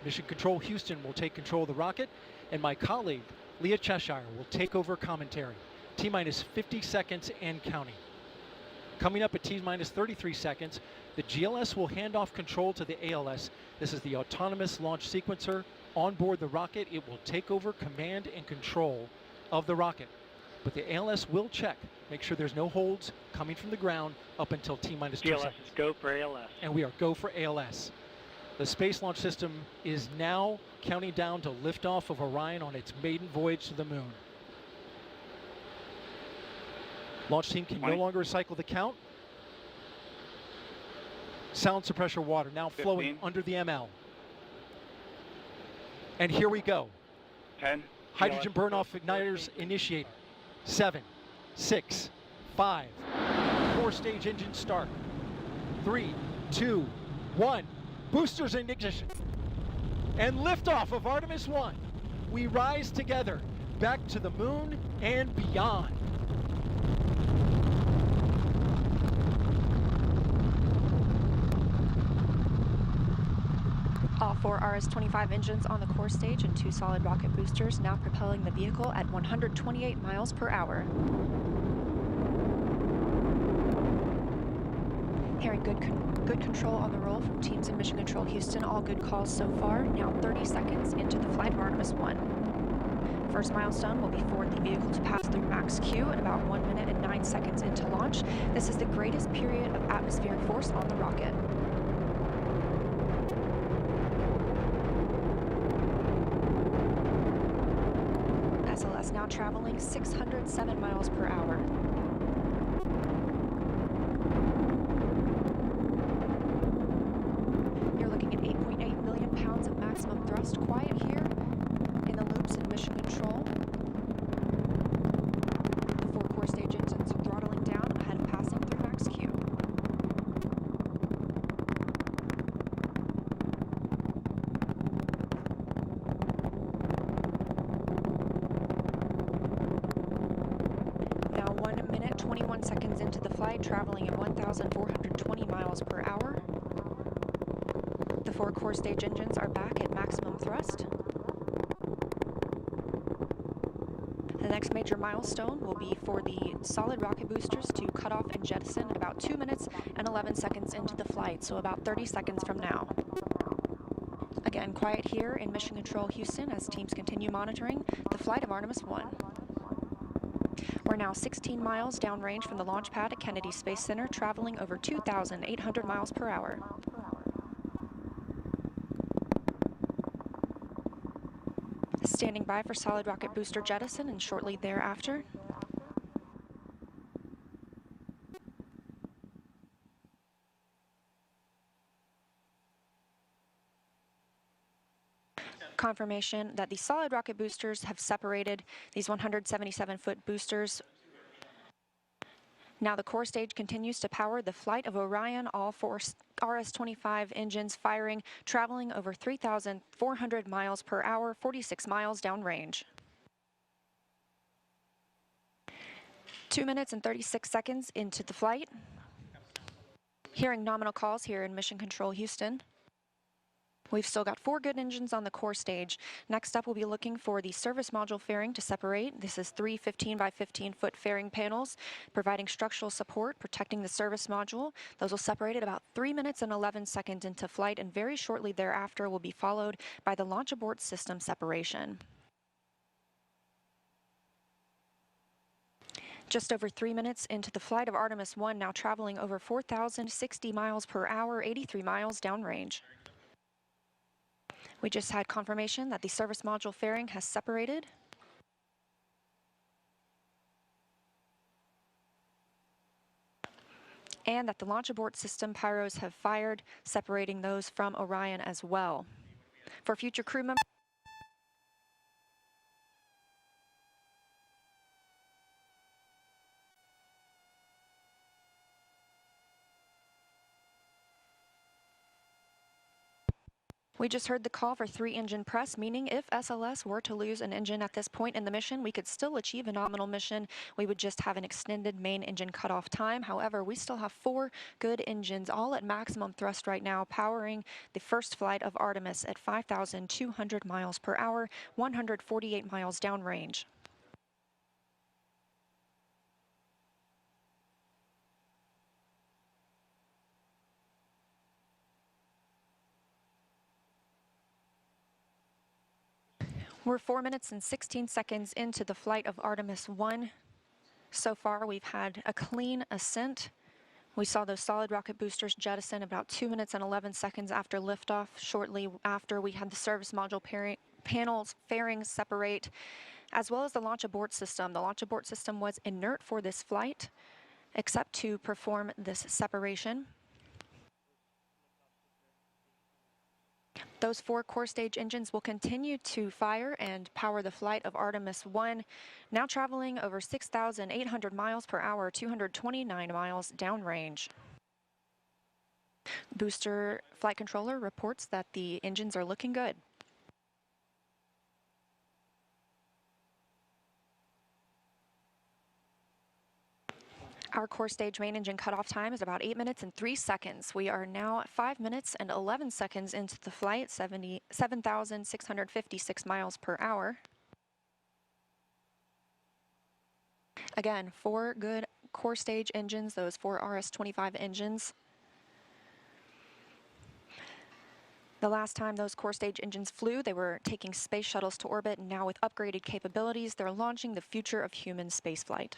Mission Control Houston will take control of the rocket, and my colleague, Leah Cheshire, will take over commentary. T-minus 50 seconds and counting. Coming up at T-minus 33 seconds, the GLS will hand off control to the ALS. This is the autonomous launch sequencer. On board the rocket, it will take over command and control of the rocket. But the ALS will check, make sure there's no holds coming from the ground up until T-minus 2 seconds. Go for ALS. And we are go for ALS. The Space Launch System is now counting down to liftoff of Orion on its maiden voyage to the moon. Launch team can no longer recycle the count. Sound suppressor water now 15. Flowing under the ML. And here we go. 10. Hydrogen burn-off igniters initiated. 7, 6, 5. 4-stage engine start. 3, 2, 1. Boosters in ignition. And liftoff of Artemis 1. We rise together back to the moon and beyond. All 4 RS-25 engines on the core stage and 2 solid rocket boosters now propelling the vehicle at 128 miles per hour. Hearing good control on the roll from teams in Mission Control Houston. All good calls so far. Now 30 seconds into the flight of Artemis 1. First milestone will be for the vehicle to pass through max Q at about 1 minute and 9 seconds into launch. This is the greatest period of atmospheric force on the rocket. SLS now traveling 607 miles per hour. You're looking at 8.8 million pounds of maximum thrust. Quiet here in the loops in Mission Control. The 4 core stage engines throttling down ahead of passing through max Q. Now 1 minute, 21 seconds into the flight, traveling at 1,420 miles per hour. The 4 core stage engines are back at maximum thrust. The next major milestone will be for the solid rocket boosters to cut off and jettison at about 2 minutes and 11 seconds into the flight, so about 30 seconds from now. Again, quiet here in Mission Control Houston as teams continue monitoring the flight of Artemis 1. We're now 16 miles downrange from the launch pad at Kennedy Space Center, traveling over 2,800 miles per hour. Standing by for solid rocket booster jettison and shortly thereafter. Confirmation that the solid rocket boosters have separated these 177-foot boosters. Now the core stage continues to power the flight of Orion, all 4 RS-25 engines firing, traveling over 3,400 miles per hour, 46 miles downrange. 2 minutes and 36 seconds into the flight. Hearing nominal calls here in Mission Control Houston. We've still got 4 good engines on the core stage. Next up, we'll be looking for the service module fairing to separate. This is 3 15 by 15 foot fairing panels, providing structural support, protecting the service module. Those will separate at about 3 minutes and 11 seconds into flight, and very shortly thereafter will be followed by the launch abort system separation. Just over 3 minutes into the flight of Artemis 1, now traveling over 4,060 miles per hour, 83 miles downrange. We just had confirmation that the service module fairing has separated. And that the launch abort system pyros have fired, separating those from Orion as well. For future crew members, We just heard the call for 3-engine press, meaning if SLS were to lose an engine at this point in the mission, we could still achieve a nominal mission. We would just have an extended main engine cutoff time. However, we still have 4 good engines, all at maximum thrust right now, powering the first flight of Artemis at 5,200 miles per hour, 148 miles downrange. We're 4 minutes and 16 seconds into the flight of Artemis 1. So far, we've had a clean ascent. We saw those solid rocket boosters jettison about 2 minutes and 11 seconds after liftoff. Shortly after, we had the service module panels fairings separate, as well as the launch abort system. The launch abort system was inert for this flight, except to perform this separation. Those 4 core stage engines will continue to fire and power the flight of Artemis 1, now traveling over 6,800 miles per hour, 229 miles downrange. Booster flight controller reports that the engines are looking good. Our core stage main engine cutoff time is about 8 minutes and 3 seconds. We are now 5 minutes and 11 seconds into the flight, 7,656 miles per hour. Again, 4 good core stage engines, those 4 RS-25 engines. The last time those core stage engines flew, they were taking space shuttles to orbit, and now with upgraded capabilities, they're launching the future of human spaceflight.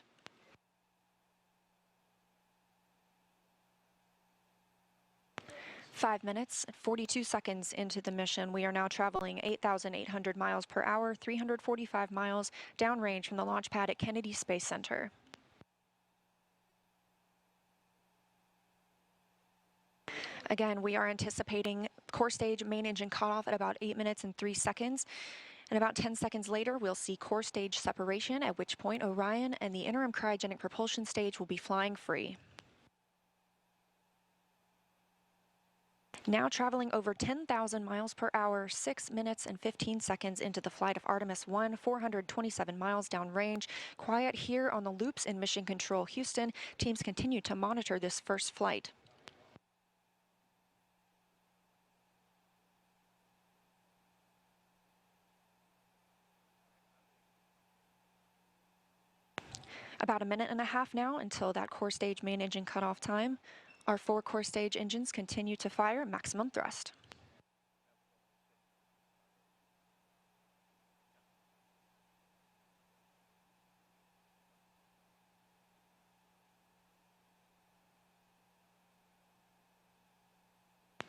Five minutes and 42 seconds into the mission, we are now traveling 8,800 miles per hour, 345 miles downrange from the launch pad at Kennedy Space Center. Again, we are anticipating core stage main engine cutoff at about 8 minutes and 3 seconds. And about 10 seconds later, we'll see core stage separation, at which point Orion and the interim cryogenic propulsion stage will be flying free. Now traveling over 10,000 miles per hour, 6 minutes and 15 seconds into the flight of Artemis 1, 427 miles downrange. Quiet here on the loops in Mission Control Houston. Teams continue to monitor this first flight. About a minute and a half now until that core stage main engine cutoff time. Our 4 core stage engines continue to fire at maximum thrust.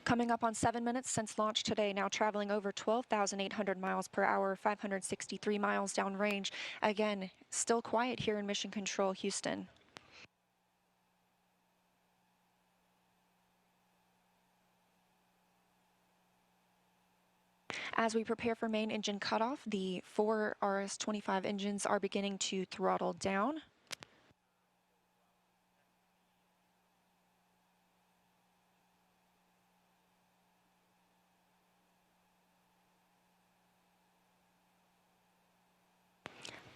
Coming up on 7 minutes since launch today, now traveling over 12,800 miles per hour, 563 miles downrange. Again, still quiet here in Mission Control Houston. As we prepare for main engine cutoff, the 4 RS-25 engines are beginning to throttle down.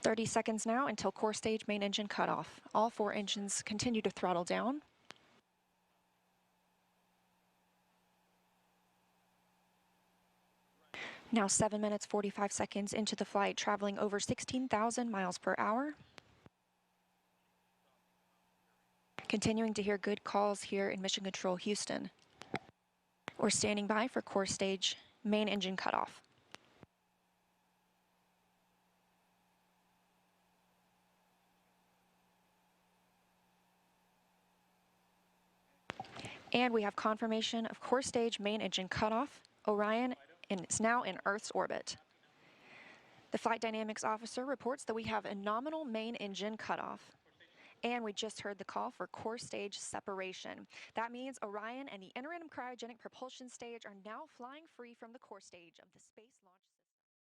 "30 seconds now until core stage main engine cutoff. All 4 engines continue to throttle down. Now 7 minutes 45 seconds into the flight, traveling over 16,000 miles per hour. Continuing to hear good calls here in Mission Control Houston. We're standing by for core stage main engine cutoff. And we have confirmation of core stage main engine cutoff. Orion is now in Earth's orbit. The flight dynamics officer reports that we have a nominal main engine cutoff. And we just heard the call for core stage separation. That means Orion and the interim cryogenic propulsion stage are now flying free from the core stage of the Space Launch